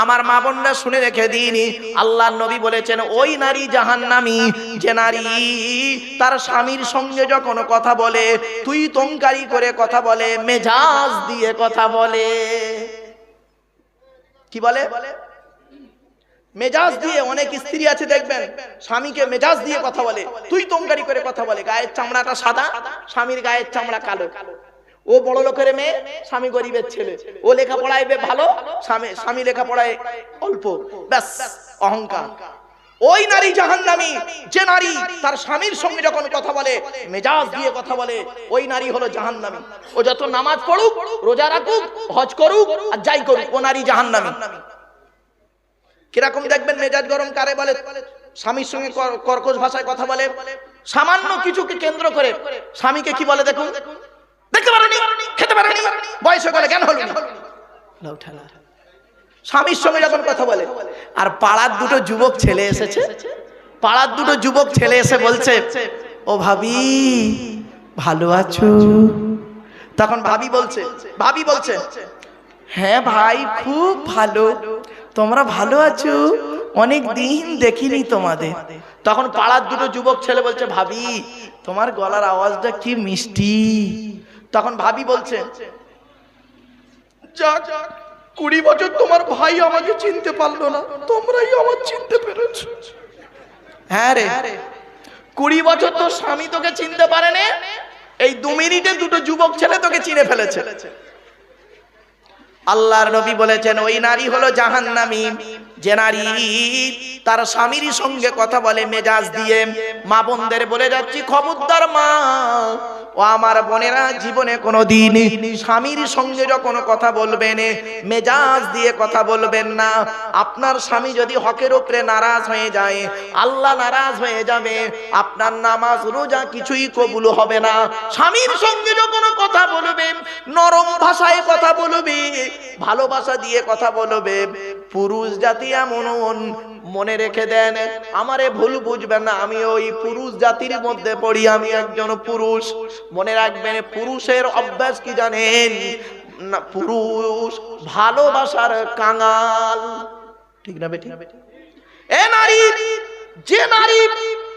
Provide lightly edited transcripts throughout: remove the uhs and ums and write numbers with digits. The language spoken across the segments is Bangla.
আমার মা বোনরা শুনে রেখে দিন, আল্লাহর নবী বলেছেন ওই নারী জাহান্নামী যে নারী তার স্বামীর সঙ্গে যখন কথা বলে তুই তংকারি করে কথা বলে, মেজাজ দিয়ে কথা বলে। কি বলে? মেজাজ দিয়ে। অনেক স্ত্রী আছে দেখবেন স্বামীকে মেজাজ দিয়ে কথা বলে, তুই তংকারি করে কথা বলে। গায়ের চামড়াটা সাদা, স্বামীর গায়ের চামড়া কালো। ও বড় লোকের মেয়ে, স্বামী গরিবের ছেলে। ও লেখাপড়ায় ভালো, স্বামী লেখাপড়ায় অল্প। ব্যাস, অহংকার। ওই নারী জাহান্নামী যে নারী তার স্বামীর সঙ্গে যখন কথা বলে মেজাজ দিয়ে কথা বলে, ওই নারী হলো জাহান্নামী। ও যত নামাজ পড়ুক, রোজা রাখুক, হজ করুক আর যাই করুক, ও নারী জাহান্নামী। কিরকম দেখবেন মেজাজ গরম কারে বলে? স্বামীর সঙ্গে কর্কশ ভাষায় কথা বলে। সামান্য কিছুকে কেন্দ্র করে স্বামীকে কি বলে দেখুন, দেখতে পারেনি, খেতে পারেনি, বয়স হয়ে গেলে জ্ঞান হলো না। স্বামীর সঙ্গে যখন কথা বলে। আর পাড়ার দুটো যুবক ছেলে এসেছে, পাড়ার দুটো যুবক ছেলে এসে বলছে, ও ভাবি ভালো আছো? তখন ভাবি বলছে হ্যাঁ ভাই খুব ভালো, তোমরা ভালো আছো? অনেক দিন দেখিনি তোমাদের। তখন পাড়ার দুটো যুবক ছেলে বলছে, ভাবি তোমার গলার আওয়াজটা কি মিষ্টি। তখন ভাবি বলছে, যাক 20 বছর তোমার ভাই আমাকে চিনতে পারলো না, তোমরাই আমার চিনতে পেরেছো। হ্যাঁ রে, 20 বছর তোর স্বামী তোকে চিনতে পারেনি, এই 2 মিনিটে দুটো যুবক ছেলে তোকে চিনে ফেলেছে। আল্লাহর নবী বলেছেন ওই নারী হলো জাহান্নামী যে নারী তার স্বামীর সঙ্গে কথা বলে মেজাজ দিয়ে। মা বোনদের বলে যাচ্ছি, খবরদার মা ও আমার বোনেরা, জীবনে কোনোদিন স্বামীর সঙ্গে যখন কথা বলবেন মেজাজ দিয়ে কথা বলবেন না। আপনার স্বামী যদি হকের উপরে নারাজ হয়ে যায়, আল্লাহ নারাজ হয়ে যাবে, আপনার নামাজ রোজা কিছুই কবুল হবে না। স্বামীর সঙ্গে যখন কথা বলবেন নরম ভাষায় কথা বলবে, ভালোবাসা দিয়ে কথা বলবে। পুরুষ জাতি এমন, মনে রেখে দেন, আমারে ভুল বুঝবেন না, আমি ওই পুরুষ জাতির মধ্যে পড়ি, আমি একজন পুরুষ। মনে রাখবেন পুরুষের অভ্যাস কি জানেন না? পুরুষ ভালোবাসার কাঙাল। ঠিক না বেটি? এ নারী, যে নারী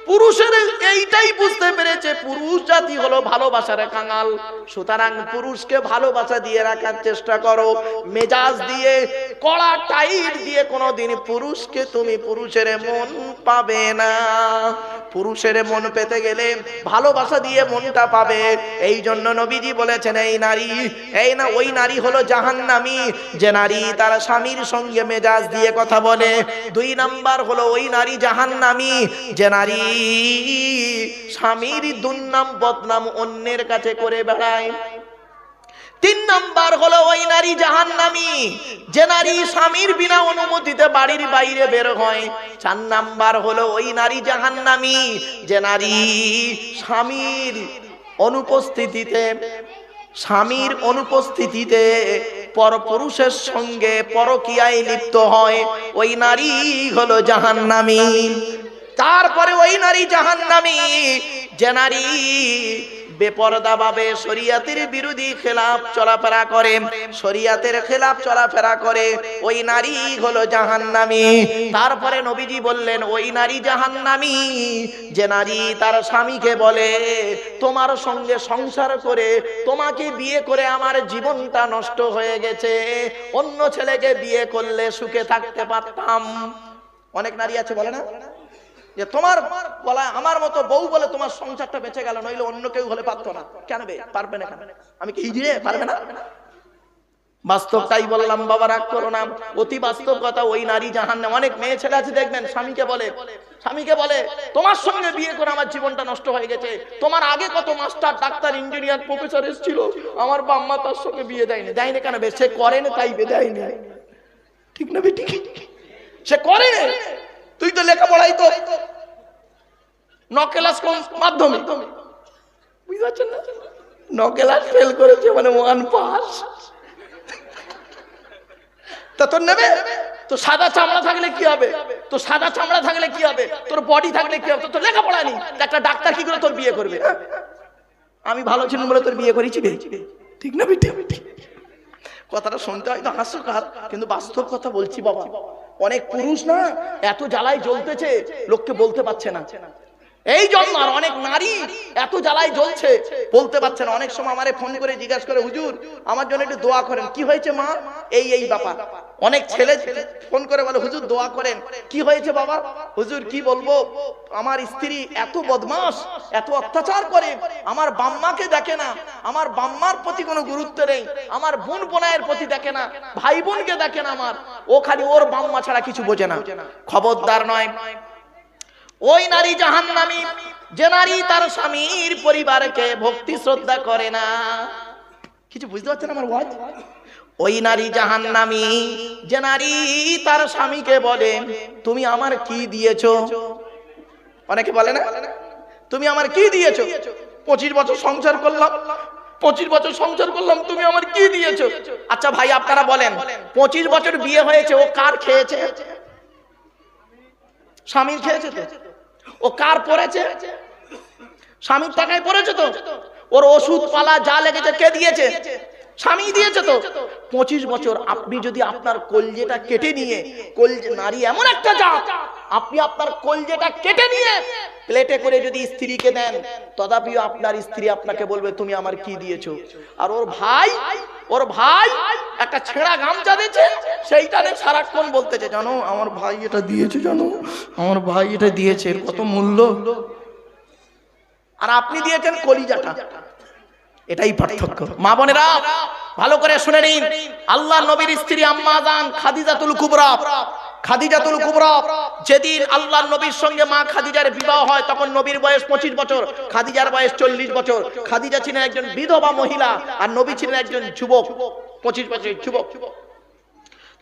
পুরুষের এইটাই বুঝতে পেরেছে পুরুষ জাতি হলো ভালোবাসার কাঙাল, সুতরাং পুরুষকে ভালোবাসা দিয়ে রাখার চেষ্টা করো। মেজাজ দিয়ে, কড়া টাইট দিয়ে কোনোদিন পুরুষকে তুমি পুরুষের মন পাবে না। পুরুষের মন পেতে গেলে ভালোবাসা দিয়ে মনটা পাবে। এই জন্য নবীজি বলেছেন ওই নারী হলো জাহান্নামী যে নারী তার স্বামীর সঙ্গে মেজাজ দিয়ে কথা বলে। 2 নাম্বার হলো ওই নারী জাহান্নামী যে নারী স্বামীর দুর্নাম বদনাম অন্যের কাছে করে বেড়ায়। 3 নাম্বার হলো ওই নারী জাহান্নামী যে নারী স্বামীর বিনা অনুমতিতে বাড়ির বাইরে বের হয়। 4 নাম্বার হলো ওই নারী জাহান্নামী যে নারী স্বামীর অনুপস্থিতিতে পরপুরুষের সঙ্গে পরকীয়ায় লিপ্ত হয়। ওই নারী হলো জাহান্নামী। তারপরে ওই নারী জাহান্নামী যে নারী বেপরদা ভাবে শরিয়াতের বিরোধী খেলাফ চলাফেরা করে, শরিয়াতের খেলাফ চলাফেরা করে, ওই নারী হলো জাহান্নামী। তারপরে নবীজি বললেন ওই নারী জাহান্নামী যে নারী তার স্বামীকে বলে, তোমার সঙ্গে সংসার করে, তোমাকে বিয়ে করে আমার জীবনটা নষ্ট হয়ে গেছে, অন্য ছেলেকে বিয়ে করলে সুখে থাকতে পারতাম। অনেক নারী আছে বলে না যে তোমার বলা আমার মতো বউ বলে তোমার সংসারটা বেঁচে গেল, নইলে অন্য কেউ হলে পারতো না। কেন পারবে না? আমি কি হিজড়ে পারবে না? বাস্তবটাই বললাম বাবা, রাগ করো না, অতি বাস্তব কথা। ওই নারী জাহান্নামী। অনেক মেয়ে ছেলে আছে দেখবেন স্বামীকে বলে তোমার সঙ্গে বিয়ে করে আমার জীবনটা নষ্ট হয়ে গেছে, তোমার আগে কত মাস্টার ডাক্তার ইঞ্জিনিয়ার প্রফেসর এসেছিল, আমার বাম্মা তার সঙ্গে বিয়ে দেয়নি। কেন? সে করেন তাই দেয়নি। ঠিক না বেটি? সে করে, তুই তো লেখাপড়াই তো 9 ক্লাস মাধ্যমে, বুঝতে পারছেন না? 9 ক্লাস ফেল করেছে মানে 1 পাস। তা তোর নেবে? তো সাদা চামড়া থাকলে কি হবে? তোর বডি থাকলে কি হবে? তোর লেখাপড়া নেই, একটা ডাক্তার কি করে তোর বিয়ে করবে? আমি ভালো ছিলাম বলে তোর বিয়ে করেছি। ঠিক না বেটি? কথাটা শুনতে হয়তো হাস্যকর, কিন্তু বাস্তব কথা বলছি বাবা। অনেক পুরুষ না এত জ্বালায় জ্বলতেছে, লোককে বলতে পারছে না। এই জন্য আর অনেক নারী এত জ্বালায় জ্বলছে, বলতে পারছে না। অনেক সময় আমারে ফোন করে জিজ্ঞাসা করে, হুজুর আমার জন্য একটু দোয়া করেন। কি হয়েছে মা? এই ব্যাপার। অনেক ছেলে ফোন করে বলে, হুজুর দোয়া করেন। কি হয়েছে বাবা? হুজুর কি বলবো, আমার স্ত্রী এত বদমাশ, এত অত্যাচার করে, আমার বাম্মাকে দেখে না, আমার বাম্মার প্রতি কোনো গুরুত্ব নেই, আমার বোন বোনায়ের প্রতি দেখে না, ভাই বোনকে দেখে না, আমার ও খালি ওর বাম্মা ছাড়া কিছু বোঝে না। খবরদার নয়, ওই নারী জাহান্নামী যে নারী তার স্বামীর পরিবারকে ভক্তি শ্রদ্ধা করে না। কিছু বুঝতে পারছেন আমার ওয়াজ? ওই নারী জাহান্নামী যে নারী তার স্বামীকে বলে, তুমি আমার কি দিয়েছো? অনেকে বলে না, তুমি আমার কি দিয়েছো? 25 বছর সংসার করলাম, 25 বছর সংসার করলাম, তুমি আমার কি দিয়েছো? আচ্ছা ভাই আপনারা বলেন, 25 বছর বিয়ে হয়েছে, ও কার খেয়েছে? স্বামীর খেয়েছে তো। ও কার পড়েছে? স্বামীর টাকায় পড়েছে তো। ওর ওষুধ পালা যা লেগেছে কে দিয়েছে? স্বামী দিয়েছে তো। 25 বছর আপনি যদি আপনার কলজেটা কেটে নিয়ে, কলজে নারী এমন একটা জাত, আপনি আপনার কলজেটা কেটে নিয়ে প্লেটে করে যদি স্ত্রীকে দেন, তথাপিও আপনার স্ত্রী আপনাকে বলবে তুমি আমার কি দিয়েছো। আর ওর ভাই একটা ছেঁড়া গামছা দিয়েছে, সেইটা নিয়ে সারাক্ষণ বলতেছে, জানো আমার ভাই এটা দিয়েছে, জানো আমার ভাই এটা দিয়েছে, এর কত মূল্য। আর আপনি দিয়েছেন কলিজাটা। এটাই পার্থক্য। মা বোনেরা ভালো করে শুনে নিন, আল্লাহর নবীর স্ত্রী আম্মা জান খাদিজাতুল কুবরা, খাদিজাতুল কুবরা যেদিন আল্লাহর নবীর সঙ্গে মা খাদিজার বিবাহ হয়, তখন নবীর বয়স 25 বছর, খাদিজার বয়স 40 বছর। খাদিজা ছিলেন একজন বিধবা মহিলা, আর নবী ছিলেন একজন যুবক, 25 বছরের যুবক।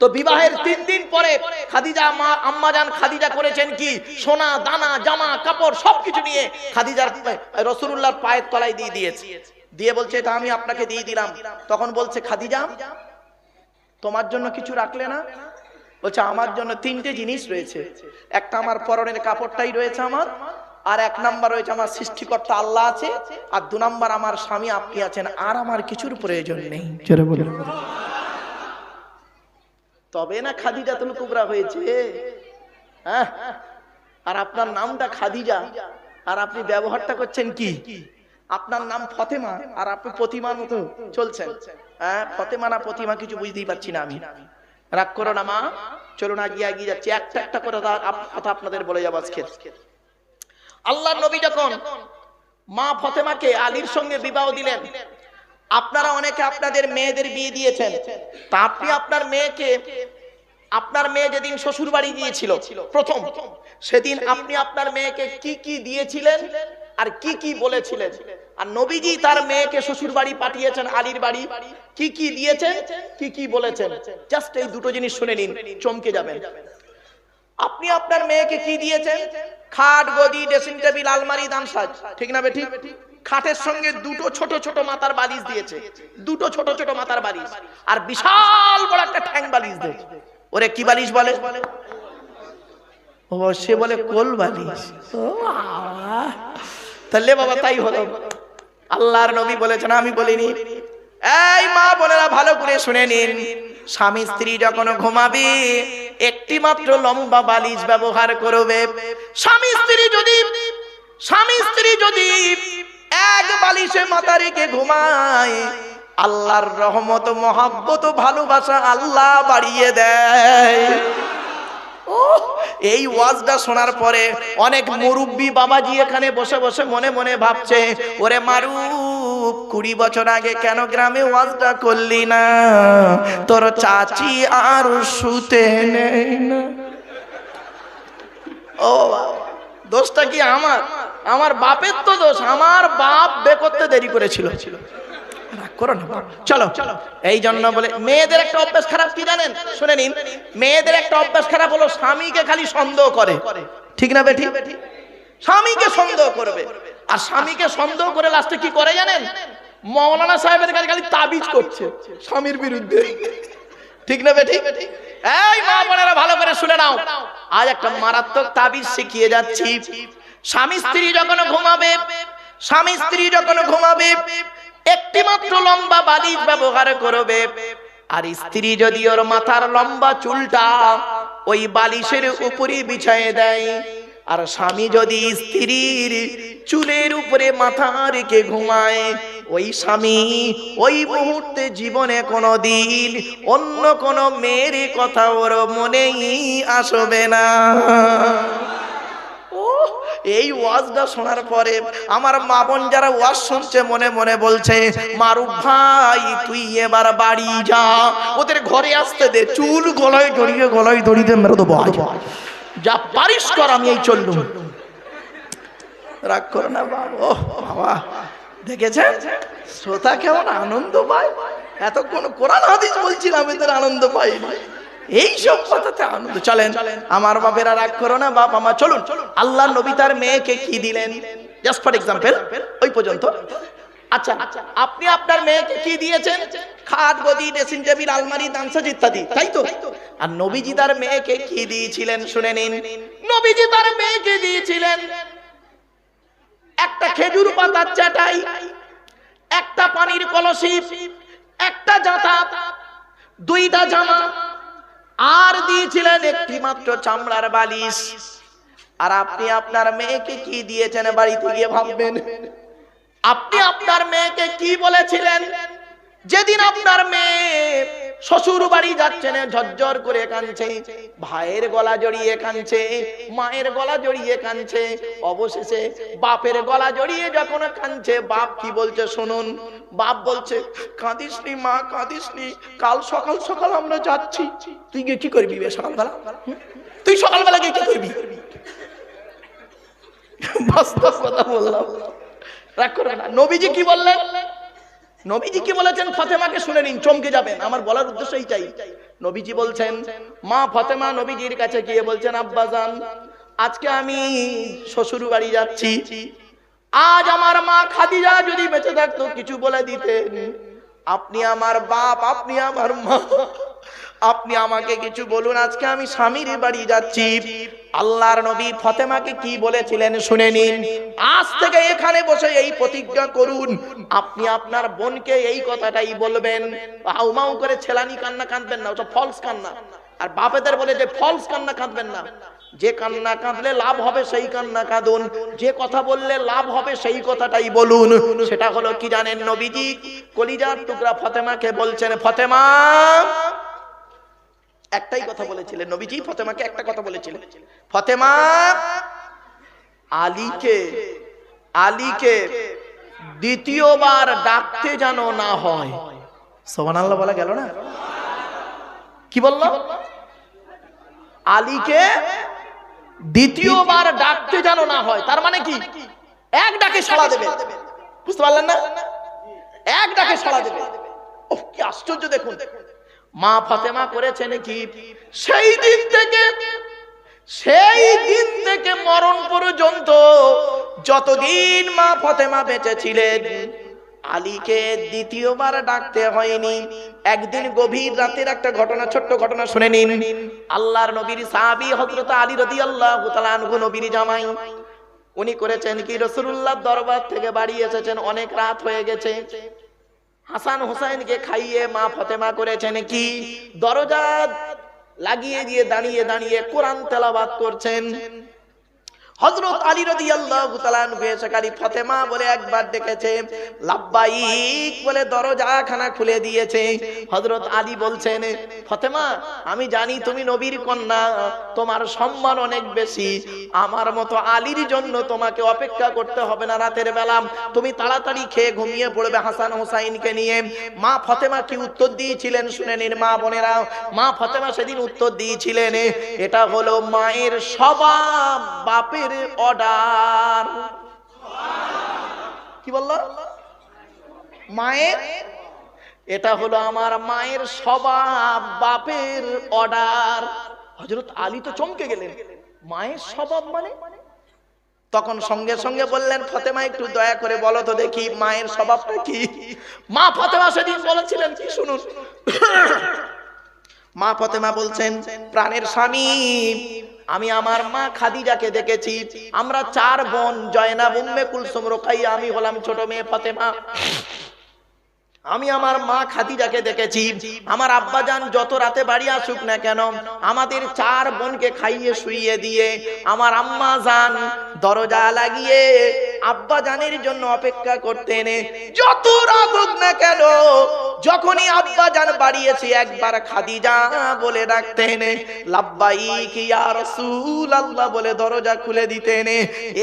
তো বিবাহের 3 দিন পরে খাদিজা মা আম্মা জান খাদিজা করেছেন কি, সোনা দানা জামা কাপড় সবকিছু নিয়ে খাদিজার রাসূলুল্লাহর পায়ের তলায় দিয়ে দিয়েছে। দিয়ে বলছে, এটা আমি আপনাকে দিয়ে দিলাম। তখন বলছে, খাদিজা তোমার জন্য কিছু রাখলে না? বলছে, আমার জন্য 3টে জিনিস রয়েছে। একটা আমার পরনের কাপড়টাই রয়েছে আমার, আর 1 নাম্বার রয়েছে আমার সৃষ্টিকর্তা আল্লাহ আছে, আর 2 নাম্বার আমার স্বামী আপনি আছেন, আর আমার কিছুর প্রয়োজন নেই। জোরে বলুন। তবে না খাদিজাতুল কুবরা হয়েছে। হ্যাঁ, আর আপনার নামটা খাদিজা, আর আপনি ব্যবহারটা করছেন কি? আপনার নাম ফতেমা, আর আপনি প্রতিমার মতো চলছেন। হ্যাঁ, ফতেমা না প্রতিমা কিছু বুঝতেই পারছি না আমি। রাগ করো না মা, চলুন এগিয়ে যাচ্ছি। একটা করে কথা আপনাদের বলে যাবো আজকে। আল্লাহর নবী যখন মা ফতেমাকে আলীর সঙ্গে বিবাহ দিলেন, আপনারা অনেকে আপনাদের মেয়েদের বিয়ে দিয়েছেন, তা আপনি আপনার মেয়ে যেদিন শ্বশুর বাড়ি গিয়েছিল প্রথম, সেদিন আপনি আপনার মেয়েকে কি কি দিয়েছিলেন আর কি কি বলেছিলেন? আর নবীজি তার মেয়েকে শ্বশুর বাড়ি পাঠিয়েছেন আলীর বাড়ি, কি কি দিয়েছেন, কি কি বলেছেন? জাস্ট এই দুটো জিনিস শুনে নিন, চমকে যাবেন। আপনি আপনার মেয়েকে কি দিয়েছেন? খাট, গদি, ড্রেসিং টেবিল, আলমারি, দানসাজ, ঠিক না বেঠিক? খাটের সঙ্গে 2টো ছোট ছোট মাথার বালিশ দিয়েছে, 2টো ছোট ছোট মাথার বালিশ, আর বিশাল বড় একটা ঠ্যাং বালিশ দিয়েছে। ওরে কি বালিশ বলে? ও সে বলে কোল বালিশ। ও তাহলে বাবা তাই হলো। আল্লাহর নবী বলেছেন, আমি বলিনি। এই মা বোনেরা ভালো করে শুনে নিন, স্বামী স্ত্রী যখন ঘুমাবে একটি মাত্র লম্বা বালিশ ব্যবহার করবে। স্বামী স্ত্রী যদি এক বালিশে মাথা রেখে ঘুমায়, আল্লাহর রহমত, মহব্বত, ভালোবাসা আল্লাহ বাড়িয়ে দেয়। এই ওয়াজটা শোনার পরে অনেক মুরব্বি বাবাজি এখানে বসে বসে মনে মনে ভাবছে, ওরে মারুফ 20 বছর আগে কেন গ্রামে ওয়াজটা করলি না? তোর চাচি আর শুতে নেই না। ও দোষটা কি আমার বাপের তো দোষ, আমার বাপ বে করতে দেরি করেছিল। চলো এই জন্য বলে মেয়েদের একটা অভ্যাস খারাপ কি জানেন? শুনে নিন, মেয়েদের একটা অভ্যাস খারাপ হলো স্বামীকে খালি সন্দেহ করে, ঠিক না বেঠিক? স্বামীকে সন্দেহ করবে, আর স্বামীকে সন্দেহ করে লাস্টে কি করে জানেন? মৌলানা সাহেবের কাছে খালি তাবিজ করছে স্বামীর বিরুদ্ধে, ঠিক না বেঠিক? এই মা বোনেরা ভালো করে শুনে নাও, আজ একটা মারাত্মক তাবিজ শিখিয়ে যাচ্ছি। স্বামী স্ত্রী যখন ঘুমাবে একটি মাত্র লম্বা বালিশ ব্যবহার করবে। আর স্ত্রী যদি ওর মাথার লম্বা চুলটা ওই বালিশের উপরে বিছায়ে দেয়, আর স্বামী যদি স্ত্রীর চুলের উপরে মাথা রেখে ঘুমায়, ওই স্বামী ওই মুহূর্তে জীবনে কোনোদিন অন্য কোনো মেয়ের কথা ওর মনেই আসবে না। এই ওয়াজটা শোনার পরে আমার মা বোন যারা ওয়াজ শুনছে মনে মনে বলছে, মারুফ ভাই তুই এবার বাড়ি যা, ওদের ঘরে আসতে দে, চুল গলায় দড়িয়ে মেরে দেবো, যা পারিস কর, আমি এই চললুম। রাগ করো না বাবা। ও বাবা, দেখেছেন শ্রোতা কেমন আনন্দ পায়? এতক্ষণ কোরআন হাদিস বলছিলাম, এদের আনন্দ পাই না, এই সব কথাতে আনন্দ। চলেন আমার বাপেরা, রাগ করো না বাপ আমার, চলুন। আল্লাহ নবী তার মেয়েকে কি দিলেন, জাস্ট ফর এক্সাম্পল, ওই পর্যন্ত। আচ্ছা, আপনি আপনার মেয়েকে কি দিয়েছেন? খাট, গদি, ড্রেসিং টেবিল, আলমারি, দানসাজ ইত্যাদি, তাই তো? আর নবীজি তার মেয়েকে কি দিয়েছিলেন শুনে নিন। নবীজি তার মেয়েকে দিয়েছিলেন একটা খেজুর পাতার চাটাই, একটা পানির কলসি, একটা জাতা, দুইটা জামা, আর দিয়েছিলেন একটি মাত্র চামড়ার বালিশ। আর আপনি আপনার মেয়েকে কি দিয়েছেন বাড়িতে গিয়ে ভাববেন। আপনি আপনার মেয়েকে কি বলেছিলেন? যেদিন আপনার মেয়ে শ্বশুর বাড়ি যাচ্ছেন, ঝরঝর করে কাঁদছে, ভাইয়ের গলা জড়িয়ে কাঁদছে, মায়ের গলা জড়িয়ে কাঁদছে, অবশেষে বাপের গলা জড়িয়ে যখন কাঁদছে, বাপ কি বলছে শুনুন। বাপ বলছে, কাঁদিসনি মা, কাঁদিসনি, কাল সকাল সকাল আমরা যাচ্ছি। তুই গিয়ে কি করবি সকালবেলা? তুই সকালবেলা গিয়ে কি করবি? বাস্তব কথা বললাম, রাগ করবে না। নবীজি কি বললেন? নবীজি কি বলেছেন ফাতেমাকে শুনে নিন, চমকে যাবেন। আমার বলার উদ্দেশ্য এইটাই। নবীজি বলছেন, মা ফাতেমা নবীজির কাছে গিয়ে বলছেন, আব্বাজান আজকে আমি শ্বশুর বাড়ি যাচ্ছি, আজ আমার মা খাদিজা যদি বেঁচে থাকতো কিছু বলে দিতেন। আপনি আমার বাপ, আপনি আমার মা, আপনি আমাকে কিছু বলুন, আজকে আমি স্বামীর বাড়ি যাচ্ছি। আল্লাহর নবী ফাতেমাকে কি বলেছিলেন শুনে নিন। আজ থেকে এখানে বসে এই প্রতিজ্ঞা করুন, আপনি আপনার বোনকে এই কথাটাই বলবেন। হাউমাউ করে ছেলানি কান্না কাঁদবেন না, ওটা ফলস কান্না। আর বাপেদের বলে যে ফলস কান্না কাঁদবেন না, যে কান্না কাঁদলে লাভ হবে সেই কান্না কাঁদুন, যে কথা বললে লাভ হবে সেই কথাটাই বলুন। সেটা হলো কি জানেন? নবীজি কলিজার টুকরা ফাতেমাকে বলছেন, ফাতেমা, একটাই কথা বলেছিলেন নবীজি, ফাতেমাকে একটা কথা বলেছিলেন, ফাতেমা আলীকে দ্বিতীয়বার ডাকতে যেন না হয়। সুবহানাল্লাহ বলা গেল না? কি বলল? আলীকে দ্বিতীয়বার ডাকতে যেন না হয়। তার মানে কি? এক ডাকে সাড়া দেবে, বুঝতে পারলেন না? এক ডাকে সাড়া দেবে। ওহ কি আশ্চর্য! দেখুন মা ফাতেমা করেছেন কি, সেই দিন থেকে মরণ পর্যন্ত যতদিন মা ফাতেমা বেঁচে ছিলেন, আলীকে দ্বিতীয়বার ডাকতে হয়নি। একদিন গভীর রাতের একটা ঘটনা, ছোট্ট ঘটনা শুনে নিন। আল্লাহর নবীর সাহাবী হযরত আলী রাদিয়াল্লাহু তাআলা আনহু, নবীর জামাই, উনি করেছেন কি, রাসূলুল্লাহর দরবার থেকে বাড়ি এসেছেন, অনেক রাত হয়ে গেছে। হাসান হুসাইনকে খাইয়ে মা ফাতেমা করেছেন কি, দরজা লাগিয়ে দিয়ে দাঁড়িয়ে দাঁড়িয়ে কোরআন তেলাওয়াত করছেন। হযরত আলী রাদিয়াল্লাহু তাআলা আনহু এসে ফাতেমা বলে একবার ডেকেছে, লাব্বাইক বলে দরজাখানা খুলে দিয়েছে। হযরত আলী বলছেন, ফাতেমা আমি জানি তুমি নবীর কন্যা, তোমার সম্মান অনেক বেশি, আমার মতো আলীর জন্য তোমাকে অপেক্ষা করতে হবে না রাতের বেলা, তুমি তাড়াতাড়ি খেয়ে ঘুমিয়ে পড়বে হাসান হুসাইনকে নিয়ে। মা ফাতেমা কি উত্তর দিয়েছিলেন শুনে নিন মা বোনেরা। মা ফাতেমা সেদিন উত্তর দিয়েছিলেন, এটা হলো মায়ের স্বভাব, বাপের অর্ডার। কি বললো? মায়ের, এটা হলো আমার মায়ের স্বভাব, বাপের অর্ডার। হযরত আলী তো চমকে গেলেন, মায়ের স্বভাব মানে? তখন সঙ্গে সঙ্গে বললেন, ফাতেমা একটু দয়া করে বলো তো দেখি মায়ের স্বভাবটা কি। মা ফাতেমা সেদিন বলেছিলেন কি শুনুন। মা ফাতেমা বলছেন, প্রাণের স্বামী, আমি আমার মা খাদিজাকে দেখেছি, আমরা 4 বোন, জয়নাব, উম্মে কুলসুম, রুকাইয়া, আমি হলাম ছোট মেয়ে ফাতেমা। আমি আমার মা খাদিজাকে দেখেছি, আমার আব্বাজান যত রাতে বাড়ি আসুক না কেন আমাদের 4 বোনকে খাইয়ে শুইয়ে দিয়ে আমার আম্মা জান দরজা লাগিয়ে আব্বাজানের জন্য অপেক্ষা করতেন। যত রাত হোক না কেন যখনই আব্বাজান বাড়ি এসে একবার খাদিজা বলে ডাকতেন, লাব্বাইক ইয়া রাসূলুল্লাহ বলে দরজা খুলে দিতেন।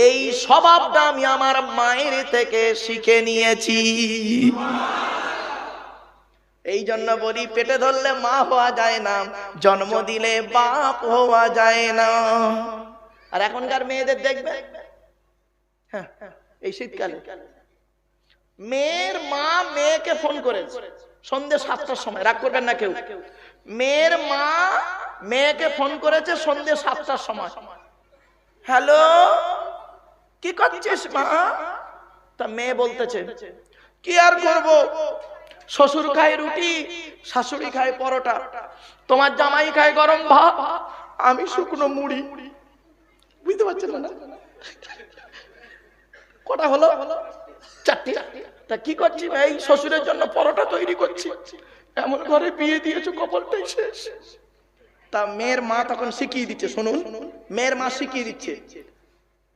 এই স্বভাবটা আমি আমার মায়ের থেকে শিখে নিয়েছি। এই জন্য বলি, পেটে ধরলে মা হওয়া যায় না, জন্ম দিলে বাপ হওয়া যায় না। আর এখনকার মেয়েদের দেখবে, হ্যাঁ এই শীতকালে মেয়ের মা মেয়েকে ফোন করেছে সন্ধ্যে 7টার সময়, রাগ করবেন না কেউ, মেয়ের মা মেয়েকে ফোন করেছে সন্ধ্যে 7টার সময়, হ্যালো কি করছিস মা? তা মেয়ে বলতেছে, কি আর করব, শ্বশুর খায় রুটি, শাশুড়ি খায় পরোটা, তোমার জামাই খায় গরম ভাত, আমি শুকনো মুড়ি। বুঝতে পারছেন না? কটা হলো? 4টে। তা কি করছি? এই শ্বশুরের জন্য পরোটা তৈরি করছি। এমন ঘরে বিয়ে দিয়েছো, কপালটাই শেষ। তা মেয়ের মা তখন শিখিয়ে দিচ্ছে, শুনুন, মেয়ের মা শিখিয়ে দিচ্ছে,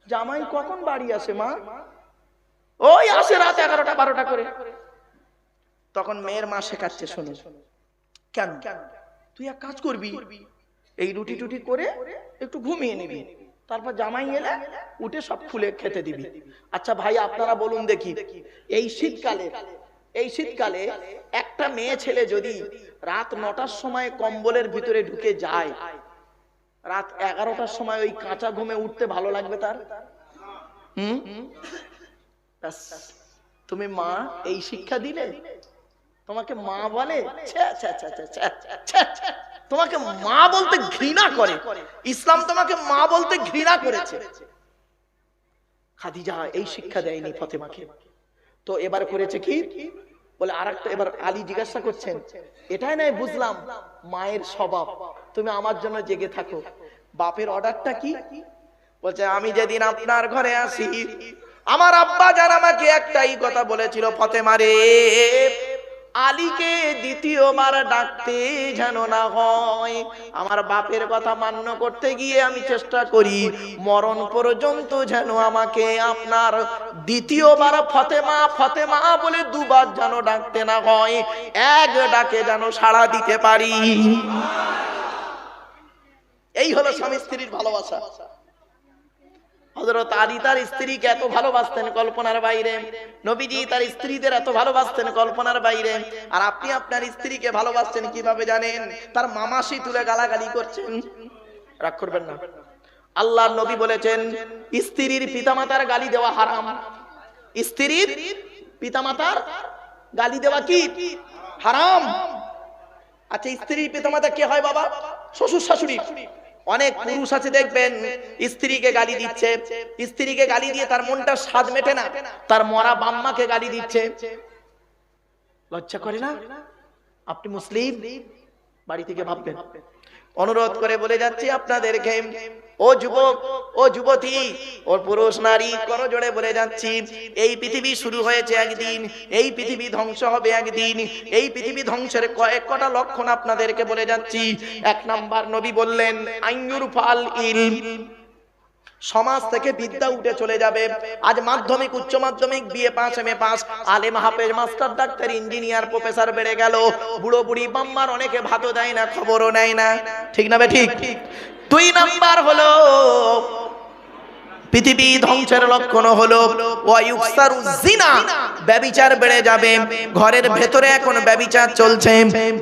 জামাই কখন বাড়ি আসে মা? ওই আসে রাত 11টা 12টা করে। তখন মেয়ের মা শেখাচ্ছে, শোনো, কেন তুই এক কাজ করবি, এই রুটি টুটি করে একটু ঘুমিয়ে নিবি, তারপর জামাই এলে উঠে সব খুলে খেতে দিবি। আচ্ছা ভাই আপনারা বলুন দেখি, এই শীতকালে একটা মেয়ে ছেলে যদি রাত 9টার সময় কম্বলের ভিতরে ঢুকে যায়, রাত 11টার সময় ওই কাঁচা ঘুমে উঠতে ভালো লাগবে তার? তুমি মা এই শিক্ষা দিলে, তোমাকে মা বলে, তোমাকে মা বলতে ঘৃণা করে, ইসলাম তোমাকে মা বলতে ঘৃণা করেছে। খাদিজা এই শিক্ষা দেয়নি ফাতেমাকে, তো এবার করেছে কি বলে আরেকটা। এবার আলী জিজ্ঞাসা করছেন, এটাই নয় বুঝলাম মায়ের স্বভাব, তুমি আমার জন্য জেগে থাকো, বাপের অর্ডারটা কি? বলছে, আমি যেদিন আপনার ঘরে আসি আমার আব্বা জান আমাকে একটাই কথা বলেছিল, ফাতেমা রে, আলীকে দ্বিতীয়বার ডাকতে যেন না হয়। আমার বাপের কথা মান্য করতে গিয়ে আমি চেষ্টা করি মরণ পর্যন্ত যেন আমাকে আপনার দ্বিতীয়বার ফাতেমা ফাতেমা বলে 2 বার যেন ডাকতে না হয়, এক ডাকে যেন সাড়া দিতে পারি। এই হলো স্বামী স্ত্রীর ভালোবাসা। হযরত আলী তার স্ত্রীকে এত ভালোবাসতেন কল্পনার বাইরে, নবীজি তার স্ত্রীদের এত ভালোবাসতেন কল্পনার বাইরে। আর আপনি আপনার স্ত্রীকে ভালোবাসছেন কিভাবে জানেন? তার মামাসি তুলে গালাগালি করছেন, রাগ করবেন না। আল্লাহর নবী বলেছেন, স্ত্রীর পিতামাতার গালি দেওয়া হারাম। স্ত্রীর পিতামাতার গালি দেওয়া কি হারাম? আচ্ছা স্ত্রীর পিতামাতা কে হয় বাবা? শ্বশুর শাশুড়ি। অনেক পুরুষ আছে দেখবেন স্ত্রীকে গালি দিচ্ছে, স্ত্রীকে গালি দিয়ে তার মনটা স্বাদ মেটে না, তার মরা বাম্মাকে গালি দিচ্ছে। লজ্জা করে না? আপনি মুসলিম, বাড়ি থেকে ভাববেন। অনুরোধ করে বলে যাচ্ছি আপনাদেরকে, ও যুবক, ও যুবতী, ও পুরুষ নারী, করজোড়ে বলে যাচ্ছি, এই পৃথিবী শুরু হয়েছে একদিন, এই পৃথিবী ধ্বংস হবে একদিন। এই পৃথিবী ধ্বংসের কয়েকটা লক্ষণ আপনাদেরকে বলে যাচ্ছি। 1 নাম্বার নবী বললেন, আইয়ুর ফাল ইলম, সমাজ থেকে বিদ্যা উঠে চলে যাবে। আজ মাধ্যমিক, উচ্চ মাধ্যমিক, বিএ পাস, এমএ পাস, আলেম, হাফেজ, মাস্টার, ডাক্তার, ইঞ্জিনিয়ার, প্রফেসর বেড়ে গেল। বুড়ো বুড়ি বাম্মার অনেকে ভাতও দেয় না, খবরও নেয় না, ঠিক না ঠিক? 2 নাম্বার হলো পৃথিবী ধ্বংসের লক্ষণ হলো ওয়ায়ুকসারু জিনা, ব্যভিচার বেড়ে যাবে। ঘরের ভেতরে এখন ব্যভিচার চলছে,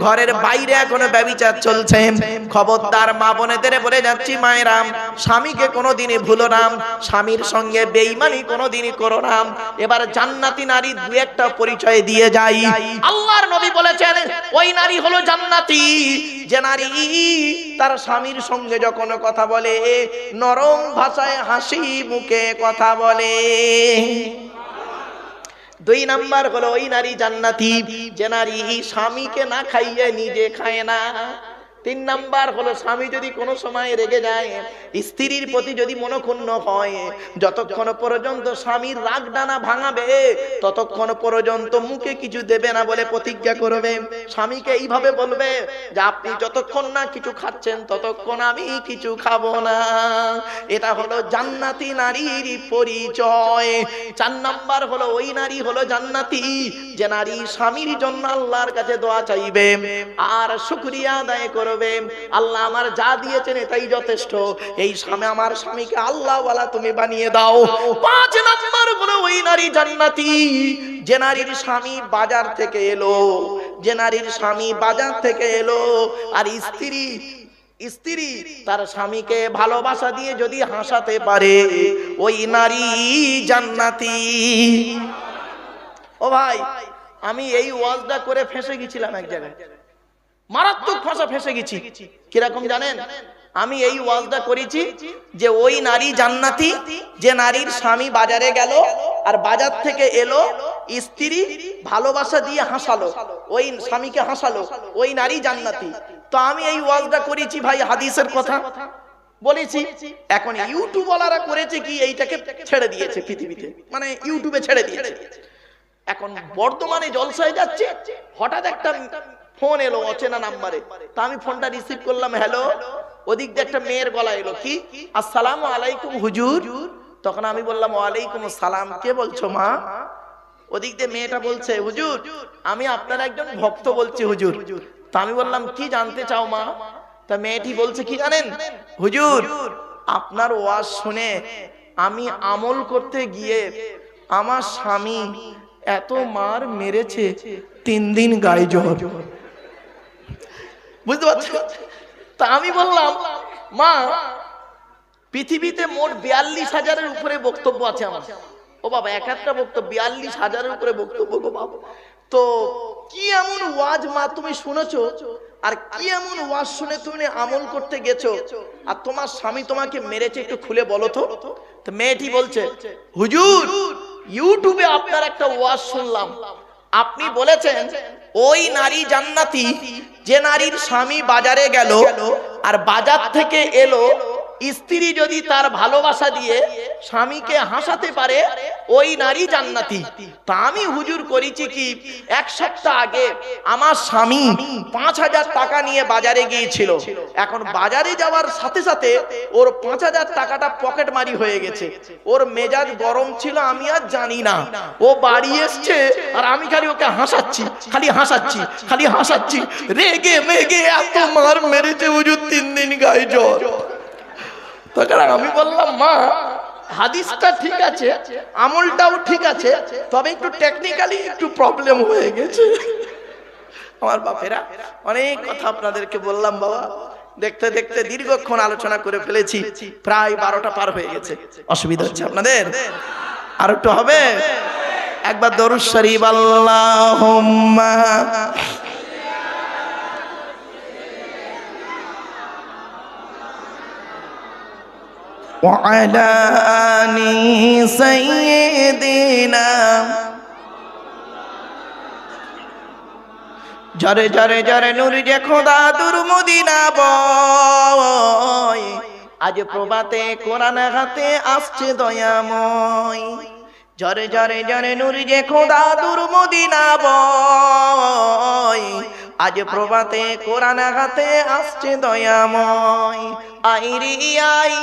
ঘরের বাইরে এখন ব্যভিচার চলছে। খবরদার মা বোনেদের বলে যাচ্ছি, মায়েরা, স্বামীকে কোনোদিনই ভুলো না, স্বামীর সঙ্গে বেঈমানি কোনোদিনই করো না। এবার জান্নাতি নারী 2-1টা পরিচয় দিয়ে যাই। আল্লাহর নবী বলেছেন, ওই নারী হলো জান্নাতি যে নারী তার স্বামীর সঙ্গে যখন কথা বলে নরম ভাষায় হাসি মুখে কথা বলে। 2 নাম্বার হলো ওই নারী জান্নাতি যে নারী স্বামীকে না খাইয়ে নিজে খায় না। তিন নাম্বার হলো স্বামী যদি কোনো সময় রেগে যায়, স্ত্রীর প্রতি যদি মনক্ষুণ্ণ হয়, যতক্ষণ পর্যন্ত স্বামীর রাগ ডানা ভাঙাবে ততক্ষণ পর্যন্ত মুখে কিছু দেবে না বলে প্রতিজ্ঞা করবে। স্বামীকে এইভাবে বলবে যে আপনি যতক্ষণ না কিছু খাচ্ছেন ততক্ষণ আমি কিছু খাবো না। এটা হলো জান্নাতি নারীর পরিচয়। চার নাম্বার হলো ওই নারী হলো জান্নাতি যে নারী স্বামীর জন্য আল্লাহর কাছে দোয়া চাইবে আর শুকরিয়া আদায় করবে, আল্লাহ আমার যা দিয়েছেন এটাই যথেষ্ট, এই স্বামী আমার স্বামীকে আল্লাহ ওয়ালা তুমি বানিয়ে দাও। পাঁচ নাম্বার হলো ওই নারী জান্নাতি যে নারীর স্বামী বাজার থেকে এলো, যে নারীর স্বামী বাজার থেকে এলো আর স্ত্রী তার স্বামীকে ভালোবাসা দিয়ে যদি হাসাতে পারে ওই নারী জান্নাতি। ও ভাই, আমি এই ওয়াজটা করে ফেঁসে গেছিলাম এক জায়গায়, মারাত্মক ভাষা ফেঁসে গেছি। কিরকম জানেন? আমি এই ওয়াজটা করেছি যে ওই নারী জান্নাতি যে নারীর স্বামী বাজারে গেল আর বাজার থেকে এলো, স্ত্রী ভালোবাসা দিয়ে হাসালো, ওই স্বামীকে হাসালো, ওই নারী জান্নাতি। তো আমি এই ওয়াজটা করেছি ভাই, হাদিসের কথা বলেছি। এখন ইউটিউবওয়ালারা করেছে কি, এইটাকে ছেড়ে দিয়েছে পৃথিবীতে, মানে ইউটিউবে ছেড়ে দিয়েছে। এখন বর্তমানে জলসায় যাচ্ছে, হঠাৎ একটা ফোন এলো অচেনা নাম্বারে, তা আমি ফোনটা রিসিভ করলাম, হ্যালো। ওদিক দিয়ে একটা মেয়ের গলা এলো, কি আসসালামু আলাইকুম হুজুর। তখন আমি বললাম ওয়ালাইকুম আসসালাম, কে বলছো মা? ওদিক দিয়ে মেয়েটা বলছে হুজুর আমি আপনার একজন ভক্ত বলছি হুজুর। তা আমি বললাম কি জানতে চাও মা? তা মেয়েটি বলছে কি জানেন হুজুর, আপনার ওয়াজ শুনে আমি আমল করতে গিয়ে আমার স্বামী এত মার মেরেছে, 3 দিন গায়ে জ্বর। বুঝতে পারছো? তা আমি বললাম মা, পৃথিবীতে মোট 42,000-এর উপরে বক্তব্য আছে আমার। ও বাবা, এক একটা বক্তব্য 42,000-এর উপরে বক্তব্য গো বাবা। তো কি এমন ওয়াজ মা তুমি শুনেছো, আর কি এমন ওয়াজ শুনে তুমি আমল করতে গেছো আর তোমার স্বামী তোমাকে মেরেছে, একটু খুলে বলো তো। তো মেয়েটি বলছে হুজুর ইউটিউবে আপনার একটা ওয়াজ শুনলাম, আপনি বলেছেন ওই নারী জান্নাতি যে নারীর স্বামী বাজারে গেল আর বাজার থেকে এলো, স্ত্রী যদি তার ভালোবাসা দিয়ে স্বামীকে হাসাতে পারে ওই নারী জান্নাতি। তা আমি হুজুর করেছি কি, 1 সপ্তাহ আগে আমার স্বামী 5,000 টাকা নিয়ে বাজারে গিয়েছিল। এখন বাজারে যাওয়ার সাথে সাথে ওর 5,000 টাকাটা পকেট মারি হয়ে গেছে। ওর মেজাজ গরম ছিল, আমি আর জানি না। ও বাড়ি এসছে আর আমি খালি ওকে হাসাচ্ছি, খালি হাসাচ্ছি, রেগে মেগে এত মার মেরেছে হুজুর, 3 দিন গায়ে জ্বর। তখন আমি বললাম মা, হাদিসটা ঠিক আছে, আমলটাও ঠিক আছে, তবে একটু টেকনিক্যালি একটু প্রবলেম হয়ে গেছে। আমার বাপেরা, অনেক কথা আপনাদেরকে বললাম বাবা, দেখতে দেখতে দীর্ঘক্ষণ আলোচনা করে ফেলেছি, প্রায় 12টা পার হয়ে গেছে। অসুবিধা হচ্ছে আপনাদের? আর একটু হবে? একবার দরুদ শরীফ আল্লাহুম্মা وعلى آل سيدنا জরে জরে জরে নূরে যে খোদা দূর মদিনা বয়, আজ প্রভাতে কোরআন হাতে আসছে দয়াময়। জরে জরে জরে নূরে যে খোদা দূর মদিনা বয়, আজ প্রভাতে কোরআন হাতে আসছে দয়াময়। আইরি আই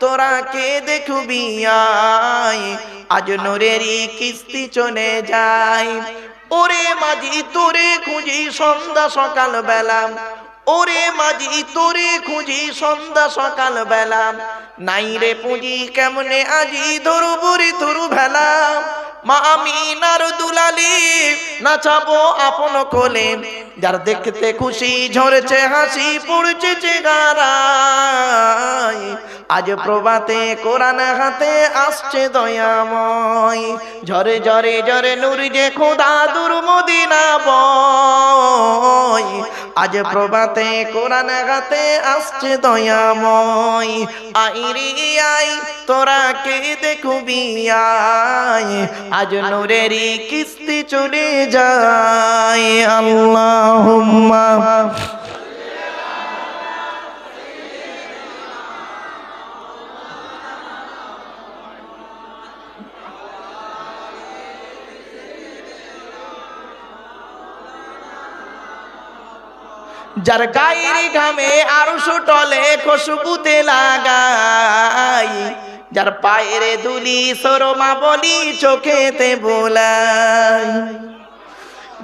তোরা কে দেখবি আই, আজ নূরেরই কিস্তি চলে যায়। ওরে মাঝি তোরে খুঁজি সন্ধ্যা সকাল বেলা, ওরে মাঝি তোরে খুঁজি সন্ধ্যা সকাল বেলা, নাই রে পুঁজি কেমনে আজি ধরবুরি ধরু ভেলা। মা আমিনার দুলালি নাচাবো আপন কোলে, যার দেখতে খুশি ঝরছে হাসি পড়ছে চেহারায়। আজ প্রভাতে কোরআন হাতে আসছে দয়াময়। ঝরে ঝরে ঝরে নূর যে খোদা দূর মদিনা বয়, আজ প্রভাতে কোরআন হাতে আসছে দয়াময়। আইরি আই তোরা কে দেখবি আই, আজ নূরেরই কিস্তি চলে যায়। আল্লাহুম্মা যার গায়ের ঘামে আরশ টলে খুশবুতে লাগাই, যার পায়ের দুলি সরমা বলি চোখেতে বোলাই,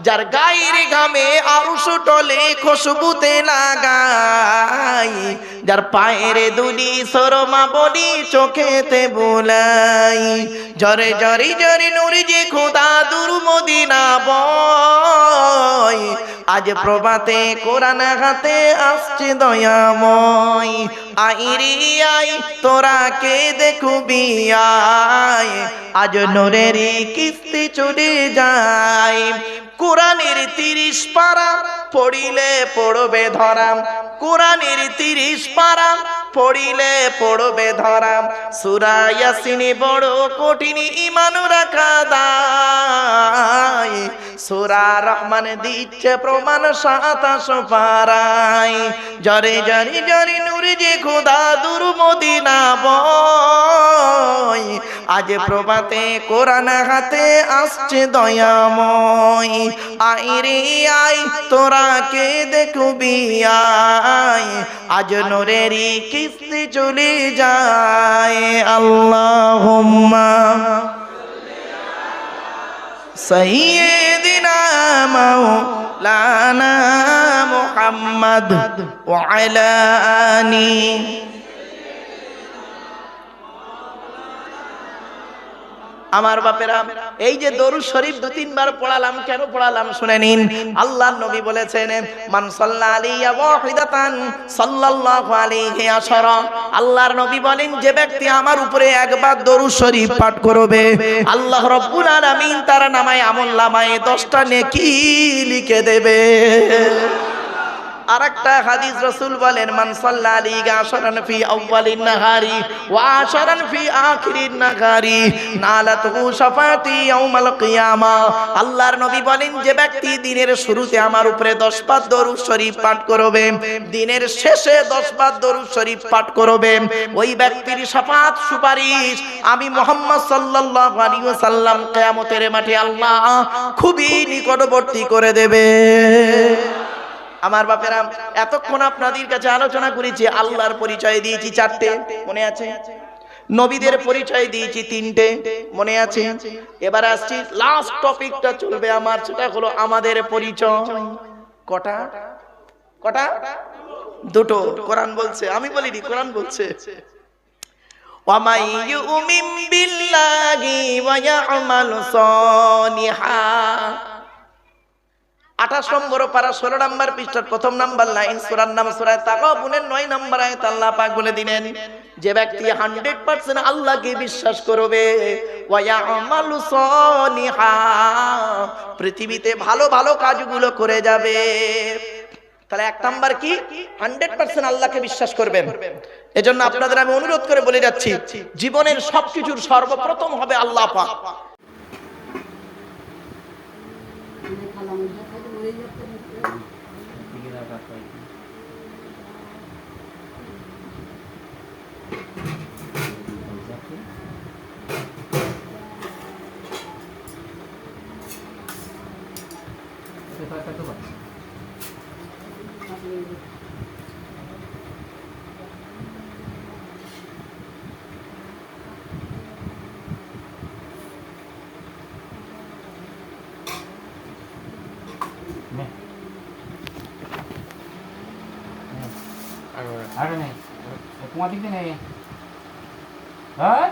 যার গায়ের ঘামে আরশ টলে খুশবুতে লাগাই, যার পায়ের দুলি সরমা বলি চোখেতে বোলাই, জরে জরি জরি নূরে যে খোদা দূর মদিনা বয়, আজ প্রভাতে কোরআন হাতে আসছে দয়াময়, আইরি আই তোরা কে দেখবি আয়, আজ নূরেরই কিস্তি চলে যায়, কোরআনের 30 পারা পড়িলে পড়বে ধরাম, কোরআনের 30 পারা পড়িলে পড়বে ধরাম, সূরা ইয়াসিন বড় কঠিন ঈমান রাখা দায়, সূরা রহমান দিচ্ছে প্রমাণ 27 পারায়, জরে জরে জরে নূরে যে খোদা দূর মদিনা বয়, আজ প্রভাতে কোরআন হাতে আসছে দয়াময়, আইরে আই তোরা কে দেখবি আয়, আজ নূরেরই কিস্তি চলে যায়, আল্লাহুম্মা সাইয়্যিদিনা মাওলানা মুহাম্মদ ওয়া আলা আলি। আমার বাপেরা, এই যে দরুদ শরীফ 2-3 বার পড়ালাম, কেন পড়ালাম শুনে নিন। আল্লাহর নবী বলেছেন, মান সাল্লা আলাইয়া ওয়াহিদাতান সাল্লাল্লাহু আলাইহি আশারা। আল্লাহর নবী বলেন, যে ব্যক্তি আমার উপরে একবার দরুদ শরীফ পাঠ করবে, আল্লাহ রাব্বুল আলামিন তার নামায় আমলনামায় 10টা নেকি লিখে দেবে। আরেকটা হাদিস রাসূল বলেন, মান সাল্লা আলাইহি আশরান ফি আউয়ালিন নাহারি ওয়া আশরান ফি আখিরিন নাহারি নালাতহু শাফাতি ইয়াউমাল কিয়ামা। আল্লাহর নবী বলেন, যে ব্যক্তি দিনের শুরুতে আমার উপরে 10 বার দরুদ শরীফ পাঠ করবে, দিনের শেষে 10 বার দরুদ শরীফ পাঠ করবে, ওই ব্যক্তির শাফাত সুপারিশ আমি মুহাম্মদ সাল্লাল্লাহু আলাইহি ওয়াসাল্লাম কিয়ামতের মাঠে আল্লাহ খুবই নিকটবর্তী করে দেবে। আমার বাপেরা, এতক্ষণ আপনাদের কাছে আলোচনা করেছি, আল্লাহর পরিচয় দিয়েছি 4টে, মনে আছে? নবীদের পরিচয় দিয়েছি 3টে, মনে আছে? এবার আসছি লাস্ট টপিকটা চলবে আমার, সেটা হলো আমাদের পরিচয়। কটা? কটা? 2টো। কোরআন বলছে, আমি বলিনি, কোরআন বলছে, ওয়ামাই ইউমিন বিল্লাহি ওয়া ইয়ামাল সালিহা। 28 নম্বর পারা 16 নম্বর পৃষ্ঠার 1ম নম্বর লাইন, সূরার নাম সূরা তাগাবুনের 9 নম্বর আয়াত আল্লাহ পাক বলে দিলেন, যে ব্যক্তি 100% আল্লাহকে বিশ্বাস করবে, ওয়া ইয়ামালু সালিহা, পৃথিবীতে ভালো ভালো কাজগুলো করে যাবে। তাহলে 1 নাম্বার কি? 100% আল্লাহকে বিশ্বাস করবেন। এজন্য আপনাদের আমি অনুরোধ করে বলে যাচ্ছি, জীবনের সবকিছুর সর্বপ্রথম হবে আল্লাহ পাক। আরে নেই তোমার দিক দিয়ে নেই, হ্যাঁ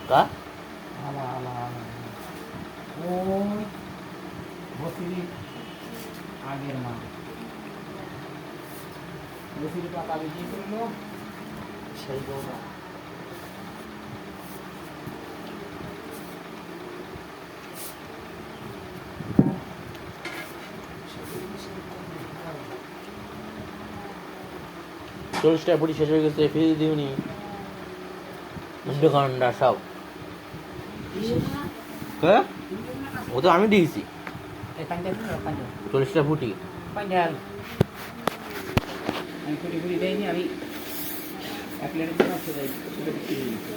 का আলা আলা আলা ও বসিলি আগের মা বসিলি পাতা দিয়েছিল সেই গো চল্লিশটা বুড়ি শেষ হয়ে গেছে, ফিরে দিওনি ঘন্টা সব, হ্যাঁ ও তো আমি দিয়েছি। এই পাঞ্জাব পাঞ্জাব 40টা ফুটি পাঞ্জাব আমি ফুটি ফুটি দেয়নি আমি এক প্লেটের জন্য সেটা সেটা বিক্রি হয়ে গেছে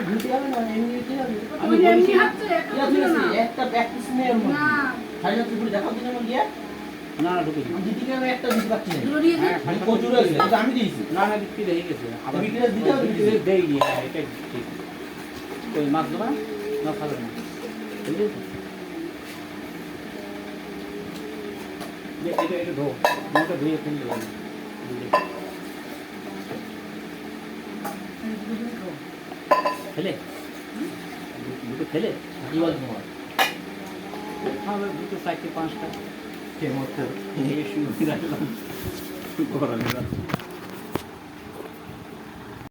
ঘুরতে হবে না এমনি দিতে হবে আমি বলেছি একটা প্র্যাকটিস নেই এর মধ্যে সাড়ে 7 ফুটি দেখাও দিনের মধ্যে না না ঢুকেছি আমি দিতে গেলে একটা দিতে পারছি না হ্যাঁ আমি প্রচুর হয়েছে এটা আমি দিয়েছি না না বিক্রি হয়ে গেছে আবার বিক্রি দিতে হবে? দেয়নি হ্যাঁ এটা ঠিক তো মাছ দেবা না খাবে না ঠিক আছে এটা এটা ধো মোটা ধুয়ে ফেলে দেবো ফেলে দুটো ফেলে কি বল তোমার খাবে দুটো 4-5টা কে মতো এই শুরু রাখলাম গরমে